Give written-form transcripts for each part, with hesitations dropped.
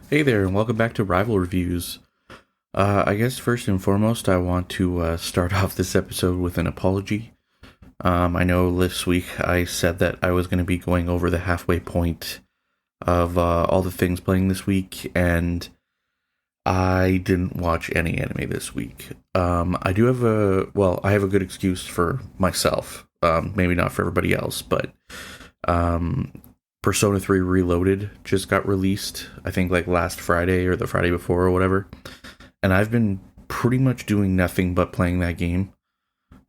Hey there, and welcome back to Rival Reviews. I guess first and foremost, I want to start off this episode with an apology. I know this week I said that I was going to be going over the halfway point of all the things playing this week, and I didn't watch any anime this week. I have a good excuse for myself. Maybe not for everybody else, but um, Persona 3 Reloaded just got released, I think like last Friday or the Friday before or whatever. And I've been pretty much doing nothing but playing that game,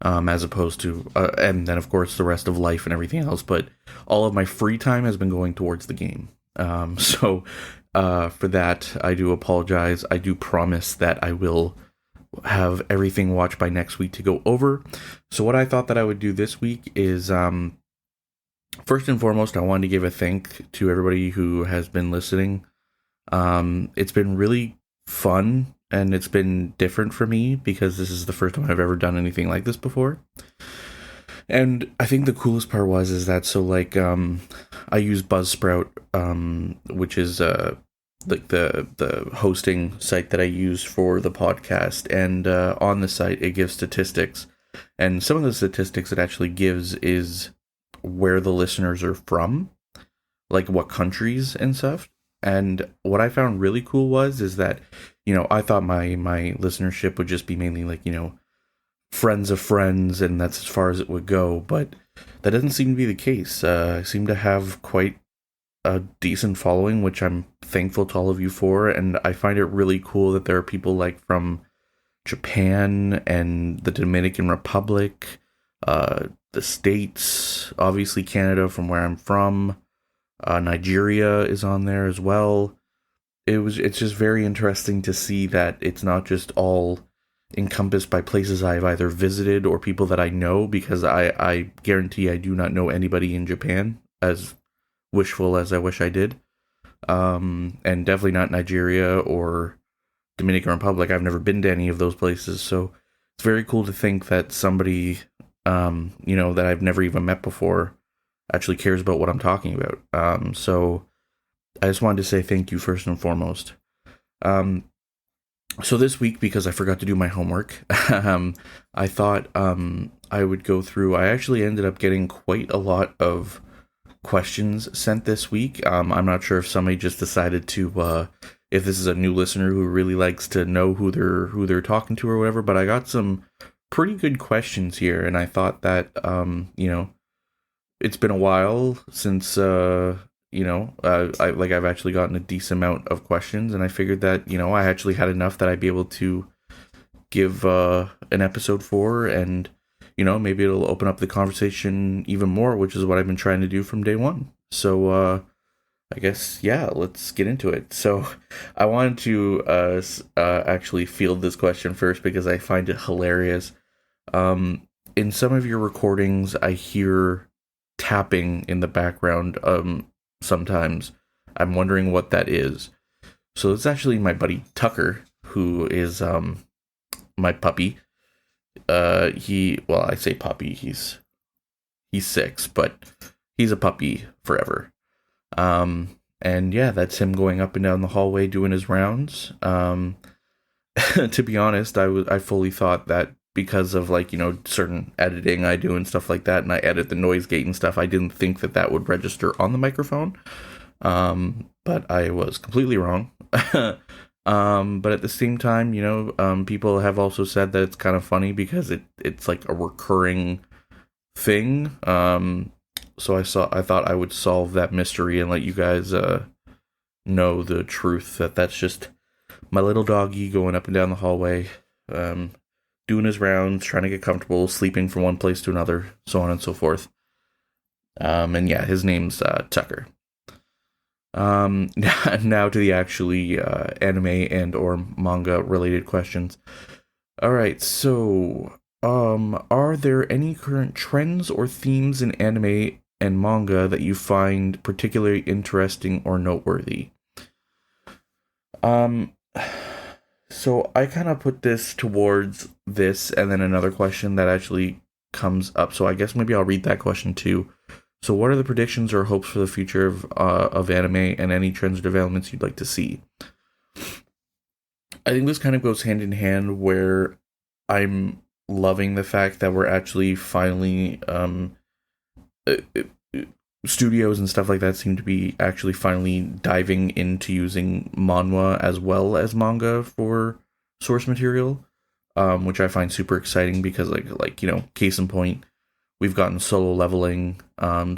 as opposed to, and then of course the rest of life and everything else. But all of my free time has been going towards the game. For that, I do apologize. I do promise that I will have everything watched by next week to go over. So what I thought that I would do this week is, first and foremost, I wanted to give a thank to everybody who has been listening. It's been really fun and it's been different for me because this is the first time I've ever done anything like this before. And I think the coolest part is that I use Buzzsprout, which is like the hosting site that I use for the podcast, and on the site it gives statistics, and some of the statistics it actually gives is where the listeners are from, like what countries and stuff. And what I found really cool is that, I thought my listenership would just be mainly like, friends of friends, and that's as far as it would go. But that doesn't seem to be the case. I seem to have quite a decent following, which I'm thankful to all of you for. And I find it really cool that there are people like from Japan and the Dominican Republic, the States, obviously Canada from where I'm from, Nigeria is on there as well. It's just very interesting to see that it's not just all encompassed by places I've either visited or people that I know, because I guarantee I do not know anybody in Japan, as wishful as I wish I did. And definitely not Nigeria or Dominican Republic. I've never been to any of those places, so it's very cool to think that somebody, that I've never even met before actually cares about what I'm talking about. So I just wanted to say thank you first and foremost. So this week, because I forgot to do my homework, I thought I would go through. I actually ended up getting quite a lot of questions sent this week. I'm not sure if somebody just decided to, if this is a new listener who really likes to know who they're talking to or whatever. But I got some pretty good questions here, and I thought that it's been a while since I've actually gotten a decent amount of questions, and I figured that I actually had enough that I'd be able to give an episode for, and maybe it'll open up the conversation even more, which is what I've been trying to do from day one. So I guess, yeah, let's get into it. So I wanted to actually field this question first because I find it hilarious. In some of your recordings, I hear tapping in the background sometimes. I'm wondering what that is. So it's actually my buddy Tucker, who is my puppy. I say puppy, he's 6, but he's a puppy forever. And yeah, that's him going up and down the hallway doing his rounds. To be honest, I fully thought that because of certain editing I do and stuff like that, and I edit the noise gate and stuff, I didn't think that would register on the microphone. But I was completely wrong. But at the same time, people have also said that it's kind of funny because it's like a recurring thing. So I thought I would solve that mystery and let you guys know the truth that that's just my little doggy going up and down the hallway, doing his rounds, trying to get comfortable, sleeping from one place to another, so on and so forth. And yeah, his name's Tucker. Now to the actually anime and or manga related questions. All right, so are there any current trends or themes in anime and manga that you find particularly interesting or noteworthy? So I kind of put this towards this, and then another question that actually comes up. So I guess maybe I'll read that question too. So, what are the predictions or hopes for the future of anime, and any trends or developments you'd like to see? I think this kind of goes hand in hand where I'm loving the fact that we're actually finally uh, uh, studios and stuff like that seem to be actually finally diving into using manhwa as well as manga for source material, which I find super exciting because case in point, we've gotten Solo Leveling,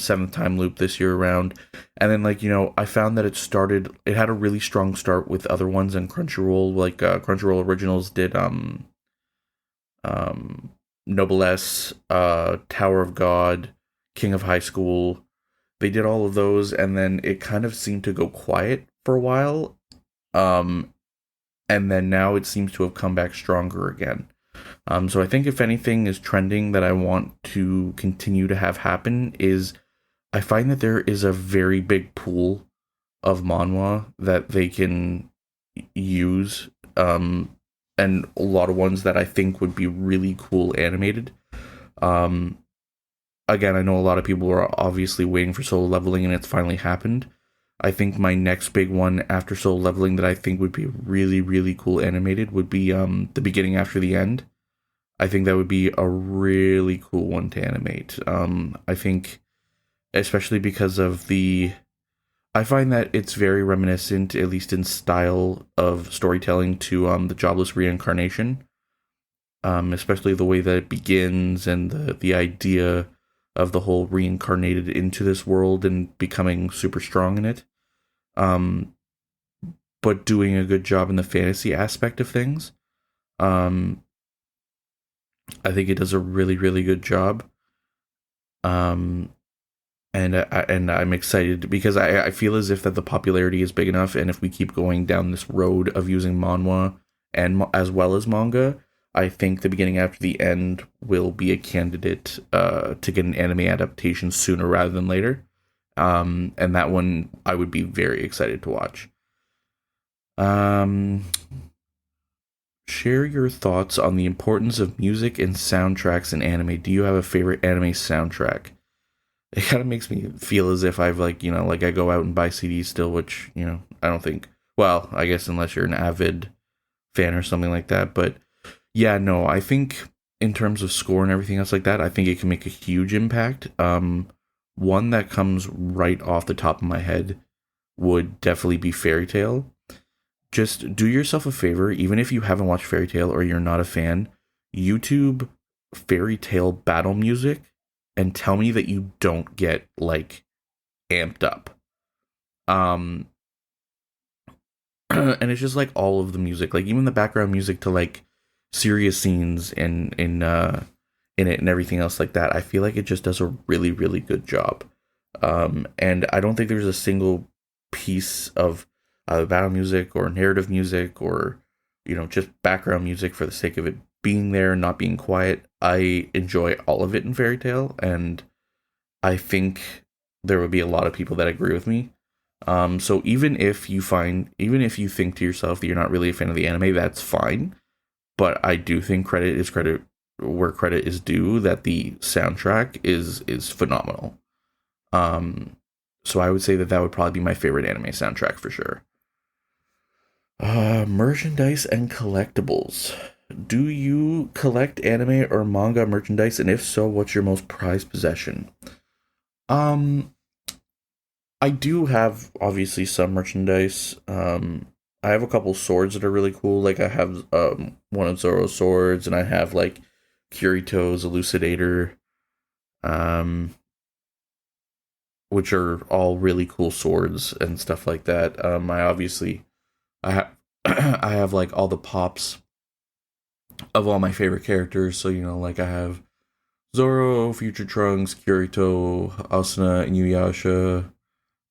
seventh time loop this year around, and then I found that it had a really strong start with other ones, and Crunchyroll, Crunchyroll Originals did um Noblesse, Tower of God, King of High School. They did all of those, and then it kind of seemed to go quiet for a while, um, and then now it seems to have come back stronger again. So I think if anything is trending that I want to continue to have happen is I find that there is a very big pool of manhwa that they can use, and a lot of ones that I think would be really cool animated. Um, Again, I know a lot of people are obviously waiting for Solo Leveling, and it's finally happened. I think my next big one after Solo Leveling that I think would be really, really cool animated would be the beginning after the end. I think that would be a really cool one to animate. I think, especially because of I find that it's very reminiscent, at least in style of storytelling, to the Jobless Reincarnation. Especially the way that it begins and the idea of the whole reincarnated into this world and becoming super strong in it. Um, but doing a good job in the fantasy aspect of things. Um, I think it does a really, really good job. Um, and I'm excited because I feel as if that the popularity is big enough, and if we keep going down this road of using manhwa and as well as manga, I think the beginning after the end will be a candidate to get an anime adaptation sooner rather than later. And that one I would be very excited to watch. Um, Share your thoughts on the importance of music and soundtracks in anime. Do you have a favorite anime soundtrack? It kind of makes me feel as if I've I go out and buy CDs still, which I don't think. Well, I guess unless you're an avid fan or something like that, but yeah, no, I think in terms of score and everything else like that, I think it can make a huge impact. One that comes right off the top of my head would definitely be Fairy Tale. Just do yourself a favor, even if you haven't watched Fairy Tale or you're not a fan, YouTube Fairy Tale battle music and tell me that you don't get amped up. Um and it's just all of the music, even the background music to serious scenes in it and everything else like that. I feel like it just does a really, really good job. And I don't think there's a single piece of battle music or narrative music or just background music for the sake of it being there and not being quiet. I enjoy all of it in Fairy Tale, and I think there would be a lot of people that agree with me. So even if you think to yourself that you're not really a fan of the anime, that's fine. But I do think credit is credit where credit is due. That the soundtrack is phenomenal. So I would say that would probably be my favorite anime soundtrack for sure. Merchandise and collectibles. Do you collect anime or manga merchandise? And if so, what's your most prized possession? Um, I do have obviously some merchandise. I have a couple swords that are really cool. I have one of Zoro's swords, and I have Kirito's Elucidator, um, which are all really cool swords and stuff like that. I have I have all the pops of all my favorite characters. So I have Zoro, Future Trunks, Kirito, Asuna, Inuyasha,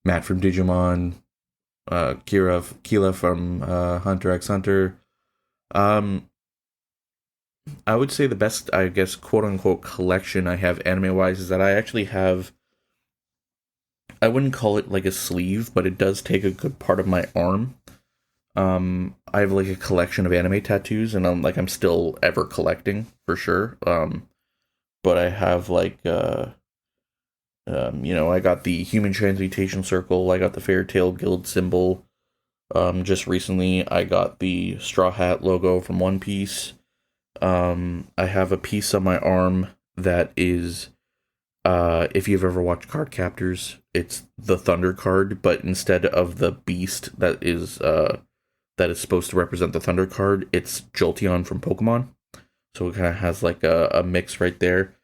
Matt from Digimon, Kila from Hunter x Hunter. Um, I would say the best, I guess, quote unquote, collection I have anime wise is that I actually have. I wouldn't call it a sleeve, but it does take a good part of my arm. I have a collection of anime tattoos, and I'm still ever collecting for sure. But I have I got the Human Transmutation Circle, I got the Fairy Tale Guild symbol. Just recently, I got the Straw Hat logo from One Piece. I have a piece on my arm that is, if you've ever watched Card Captors, it's the Thunder card, but instead of the beast that is supposed to represent the Thunder card, it's Jolteon from Pokemon. So it kind of has like a mix right there.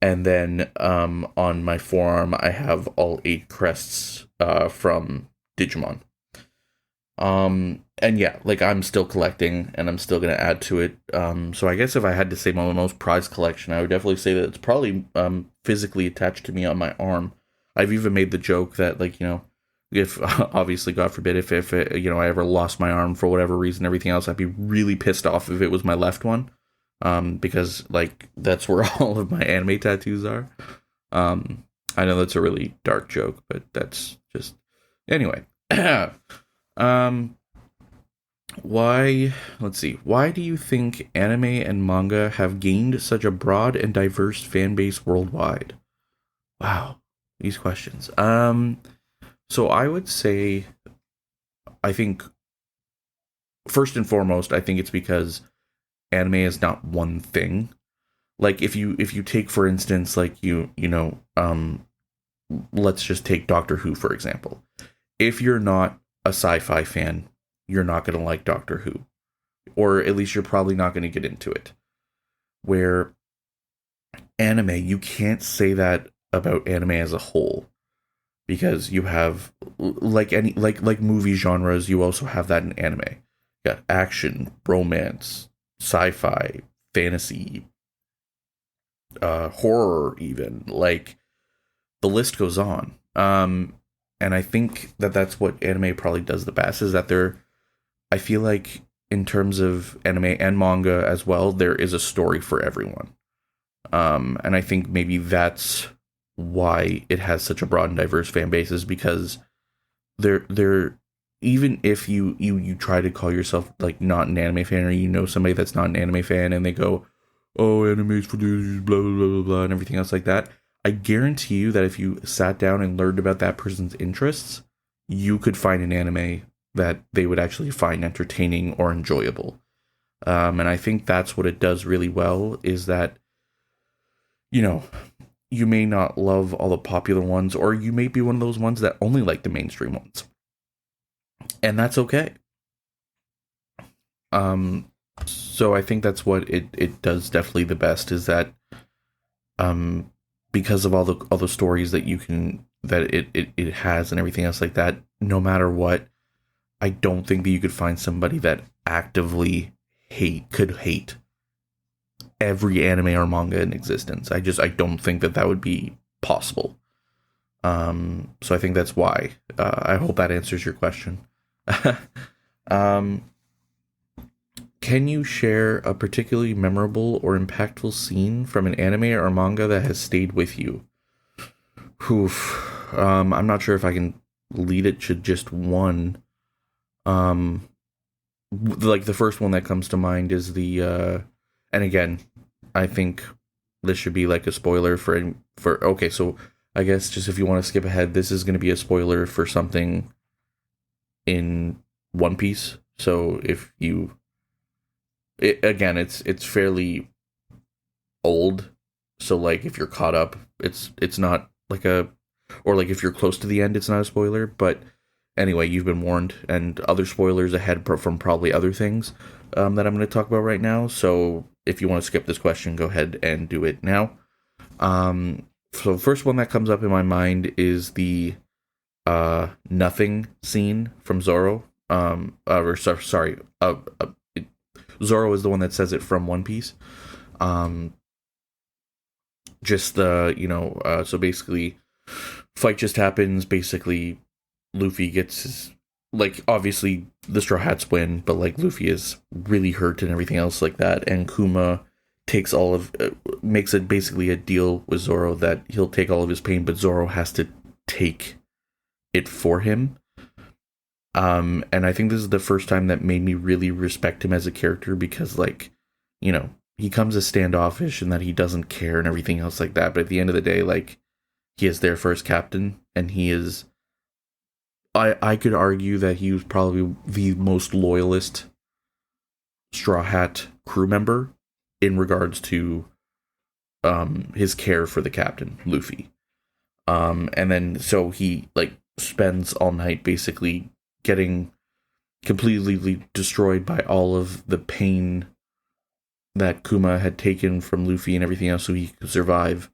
And then on my forearm, I have all 8 crests from Digimon. And yeah, like I'm still collecting and I'm still going to add to it. So I guess if I had to say my most prized collection, I would definitely say that it's probably physically attached to me on my arm. I've even made the joke that, like, if obviously, God forbid, if I ever lost my arm for whatever reason, everything else, I'd be really pissed off if it was my left one. Because like that's where all of my anime tattoos are. I know that's a really dark joke, but that's just anyway. Why do you think anime and manga have gained such a broad and diverse fan base worldwide? Wow, these questions. So I would say, I think first and foremost, I think it's because anime is not one thing. Like if you take, for instance, like let's just take Doctor Who, for example. If you're not a sci-fi fan, you're not going to like Doctor Who, or at least you're probably not going to get into it. Where anime, you can't say that about anime as a whole, because you have like movie genres, you also have that in anime. You got action, romance, sci-fi, fantasy, horror, even, like the list goes on. And I think that that's what anime probably does the best, is that I feel like in terms of anime and manga as well, there is a story for everyone. And I think maybe that's why it has such a broad and diverse fan base, is because they're even if you try to call yourself like not an anime fan, or somebody that's not an anime fan, and they go, oh, anime's for this, blah blah blah blah blah, and everything else like that, I guarantee you that if you sat down and learned about that person's interests, you could find an anime that they would actually find entertaining or enjoyable. And I think that's what it does really well, is that, you may not love all the popular ones, or you may be one of those ones that only like the mainstream ones. And that's okay. So I think that's what it does definitely the best, is that because of all the stories that it has and everything else like that, no matter what, I don't think that you could find somebody that actively could hate every anime or manga in existence. I don't think that would be possible. So I think that's why. I hope that answers your question. Can you share a particularly memorable or impactful scene from an anime or manga that has stayed with you? Oof. I'm not sure if I can lead it to just one. Like the first one that comes to mind is and again, I think this should be like a spoiler for okay, so I guess just if you want to skip ahead, this is going to be a spoiler for something in One Piece. So if you, again, it's fairly old. So like if you're caught up, it's not like or like if you're close to the end, it's not a spoiler. But anyway, you've been warned, and other spoilers ahead from probably other things that I'm going to talk about right now. So if you want to skip this question, go ahead and do it now. So the first one that comes up in my mind is the nothing scene from Zoro. Zoro is the one that says it from One Piece. Just the so basically, fight just happens. Basically, Luffy gets his, like, obviously the Straw Hats win, but like Luffy is really hurt and everything else like that, and Kuma takes makes it basically a deal with Zoro that he'll take all of his pain, but Zoro has to take it for him. And I think this is the first time that made me really respect him as a character, because like, he comes as standoffish and that he doesn't care and everything else like that, but at the end of the day, like, he is their first captain, and he is. I could argue that he was probably the most loyalist Straw Hat crew member in regards to his care for the captain, Luffy. And then so he like spends all night basically getting completely destroyed by all of the pain that Kuma had taken from Luffy and everything else so he could survive.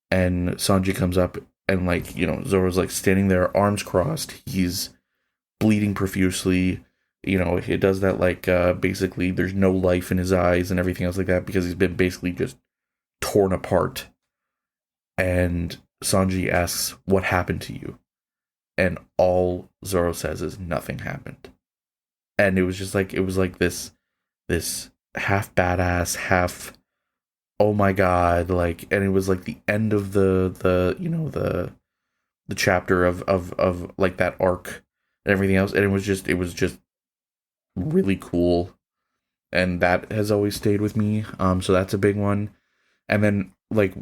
And Sanji comes up and like, you know, Zoro's like standing there, arms crossed. He's bleeding profusely. You know, it does that like basically there's no life in his eyes and everything else like that because he's been basically just torn apart. And Sanji asks, "What happened to you?" And all Zoro says is nothing happened. And it was just like this half badass, half oh my god, like, and it was like the end of the you know the chapter of like that arc and everything else, and it was just really cool, and that has always stayed with me. So that's a big one. And then like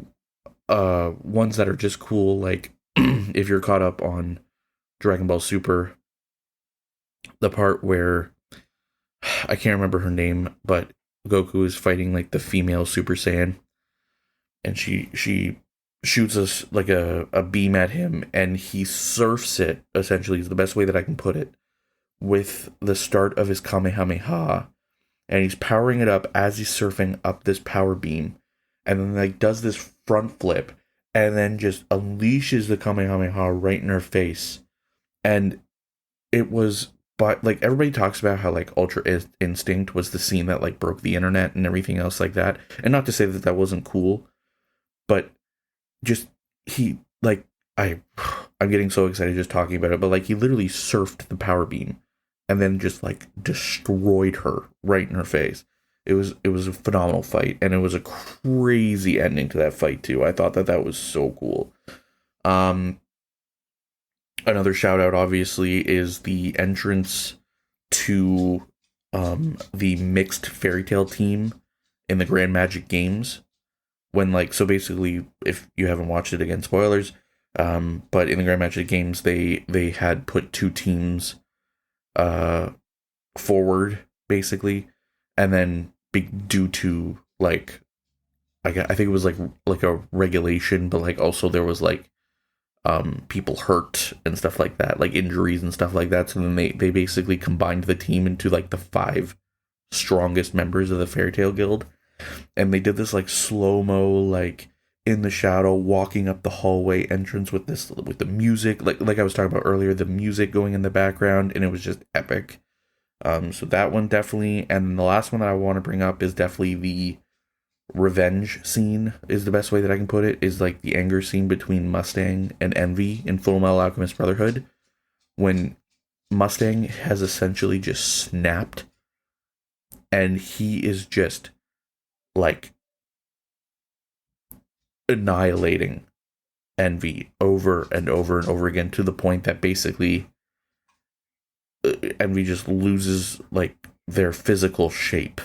ones that are just cool, like if you're caught up on Dragon Ball Super, the part where I can't remember her name, but Goku is fighting like the female Super Saiyan, and she shoots us like a beam at him, and he surfs it, essentially is the best way that I can put it, with the start of his Kamehameha, and he's powering it up as he's surfing up this power beam, and then like does this front flip, and then just unleashes the Kamehameha right in her face. And it was, but like everybody talks about how like Ultra Instinct was the scene that like broke the internet and everything else like that, and not to say that that wasn't cool, but just he like I'm getting so excited just talking about it, but like he literally surfed the power beam and then just like destroyed her right in her face. It was a phenomenal fight, and it was a crazy ending to that fight too. I thought that was so cool. Another shout out obviously is the entrance to the mixed fairy tale team in the Grand Magic Games. When like, so basically, if you haven't watched it, again, spoilers, but in the Grand Magic Games they had put two teams forward basically, and then due to like I think it was like a regulation, but like also there was like people hurt and stuff like that, like injuries and stuff like that, so then they basically combined the team into like the 5 strongest members of the Fairy Tail Guild. And they did this like slow-mo, like in the shadow, walking up the hallway entrance with the music, like I was talking about earlier, the music going in the background, and it was just epic. So that one definitely. And the last one that I want to bring up is definitely the revenge scene, is the best way that I can put it, is like the anger scene between Mustang and Envy in Fullmetal Alchemist Brotherhood, when Mustang has essentially just snapped, and he is just like annihilating Envy over and over and over again, to the point that basically Envy just loses like their physical shape.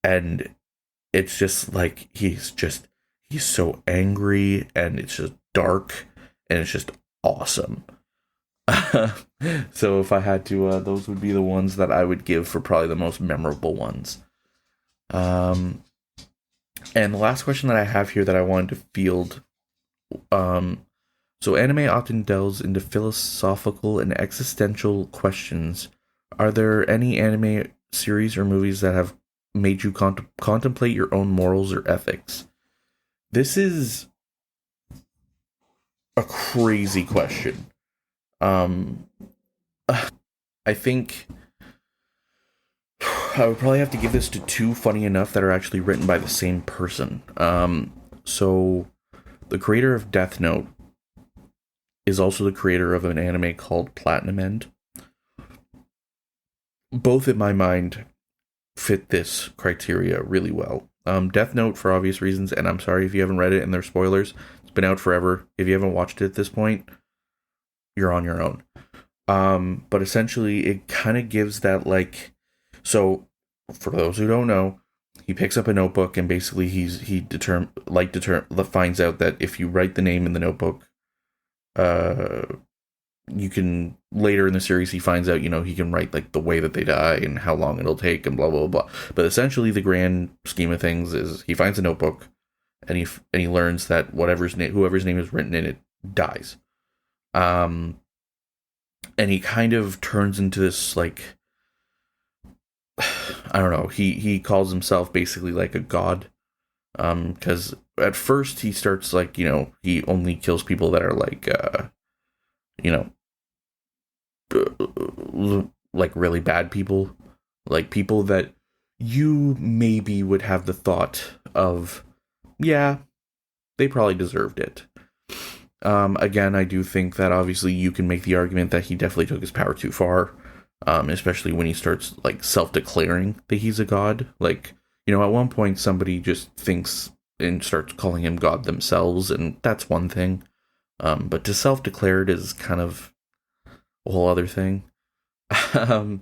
And it's just like he's so angry, and it's just dark, and it's just awesome. So if I had to, those would be the ones that I would give for probably the most memorable ones. And the last question that I have here that I wanted to field, so anime often delves into philosophical and existential questions. Are there any anime series or movies that have made you contemplate your own morals or ethics? This is a crazy question. I think I would probably have to give this to 2, funny enough, that are actually written by the same person. So the creator of Death Note is also the creator of an anime called Platinum End. Both, in my mind, fit this criteria really well. Death Note, for obvious reasons, and I'm sorry if you haven't read it and there's spoilers. It's been out forever. If you haven't watched it at this point, you're on your own. But essentially, it kind of gives that, like, so for those who don't know, he picks up a notebook, and basically finds out that if you write the name in the notebook, you can, later in the series, he finds out, he can write like the way that they die and how long it'll take and blah blah blah. But essentially, the grand scheme of things is he finds a notebook, and he learns that whoever's name is written in it dies. And he kind of turns into this, like, I don't know, he calls himself basically like a god, because at first he starts like, he only kills people that are like, like really bad people, like people that you maybe would have the thought of, yeah, they probably deserved it. Again, I do think that obviously you can make the argument that he definitely took his power too far, especially when he starts like self-declaring that he's a god. Like, at one point somebody just thinks and starts calling him god themselves, and that's one thing. But to self-declare it is kind of a whole other thing. But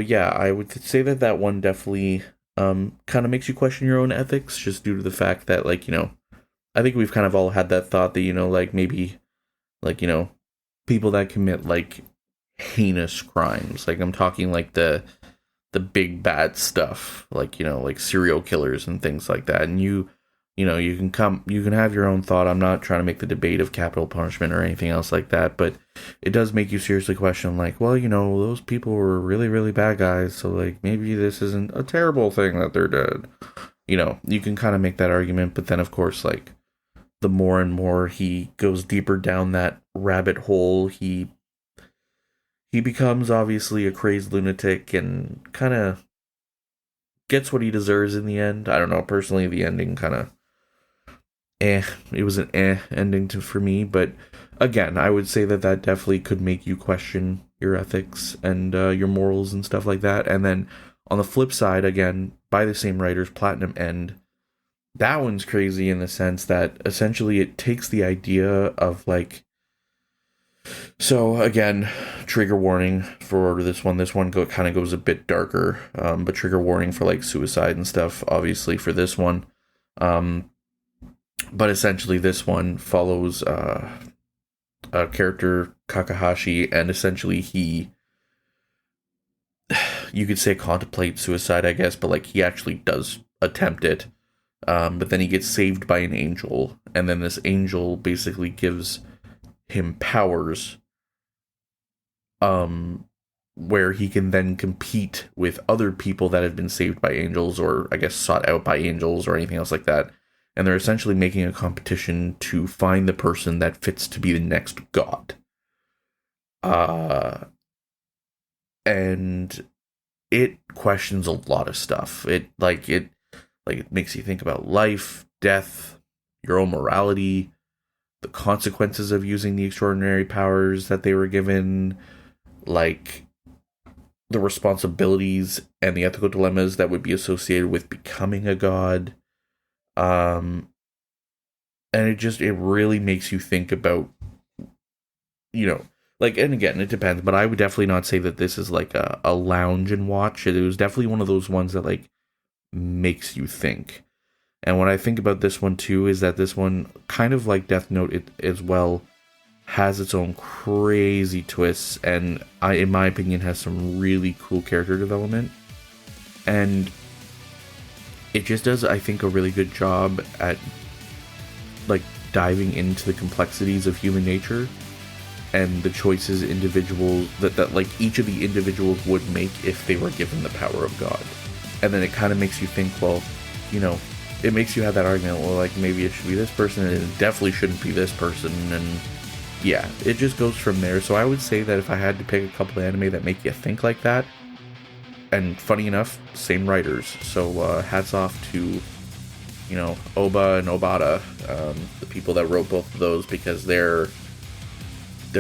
yeah, I would say that one definitely kind of makes you question your own ethics, just due to the fact that, like, I think we've kind of all had that thought that, like, maybe, like, people that commit, like, heinous crimes, like, I'm talking, like, the big bad stuff, like, like serial killers and things like that, and you can have your own thought. I'm not trying to make the debate of capital punishment or anything else like that, but it does make you seriously question, like, well, those people were really, really bad guys, so, like, maybe this isn't a terrible thing that they're dead. You can kind of make that argument, but then, of course, like, the more and more he goes deeper down that rabbit hole, he becomes obviously a crazed lunatic and kind of gets what he deserves in the end. I don't know, personally, the ending kind of it was an ending for me, but again, I would say that definitely could make you question your ethics and your morals and stuff like that. And then on the flip side, again, by the same writers, Platinum End, that one's crazy in the sense that essentially it takes the idea of, like, so again, trigger warning for this one. This one kind of goes a bit darker, but trigger warning for, like, suicide and stuff, obviously, for this one. But essentially this one follows a character, Kakahashi, and essentially he, you could say, contemplates suicide, I guess, but, like, he actually does attempt it. But then he gets saved by an angel, and then this angel basically gives him powers, where he can then compete with other people that have been saved by angels, or I guess sought out by angels, or anything else like that. And they're essentially making a competition to find the person that fits to be the next god. And it questions a lot of stuff. It makes you think about life, death, your own morality, the consequences of using the extraordinary powers that they were given, like the responsibilities and the ethical dilemmas that would be associated with becoming a god. And it really makes you think about, like, and again, it depends, but I would definitely not say that this is like a lounge and watch. It was definitely one of those ones that, like, makes you think. And what I think about this one too is that this one, kind of like Death Note, it as well has its own crazy twists, and in my opinion, has some really cool character development. And it just does, I think, a really good job at, like, diving into the complexities of human nature and the choices individuals that like each of the individuals would make if they were given the power of God. And then it kind of makes you think, well, it makes you have that argument, well, like, maybe it should be this person, and it definitely shouldn't be this person, and yeah, it just goes from there. So I would say that if I had to pick a couple of anime that make you think like that, and funny enough, same writers, so hats off to, Oba and Obata, the people that wrote both of those, because they're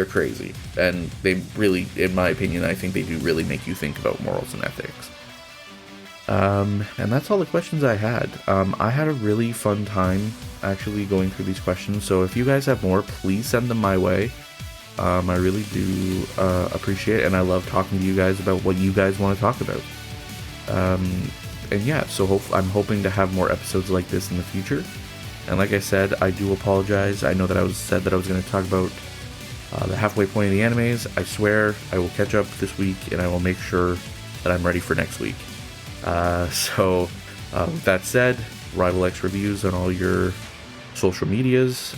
crazy, and they really, in my opinion, I think they do really make you think about morals and ethics. And that's all the questions I had. I had a really fun time actually going through these questions, so if you guys have more, please send them my way. I really do appreciate it, and I love talking to you guys about what you guys want to talk about. yeah, so I'm hoping to have more episodes like this in the future. And like I said, I do apologize. I know that I said that I was going to talk about the halfway point of the animes. I swear I will catch up this week, and I will make sure that I'm ready for next week. With that said, Rival X reviews on all your social medias.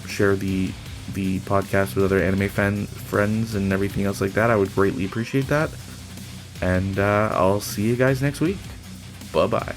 Share the podcast with other anime friends and everything else like that. I would greatly appreciate that. And I'll see you guys next week. Bye-bye.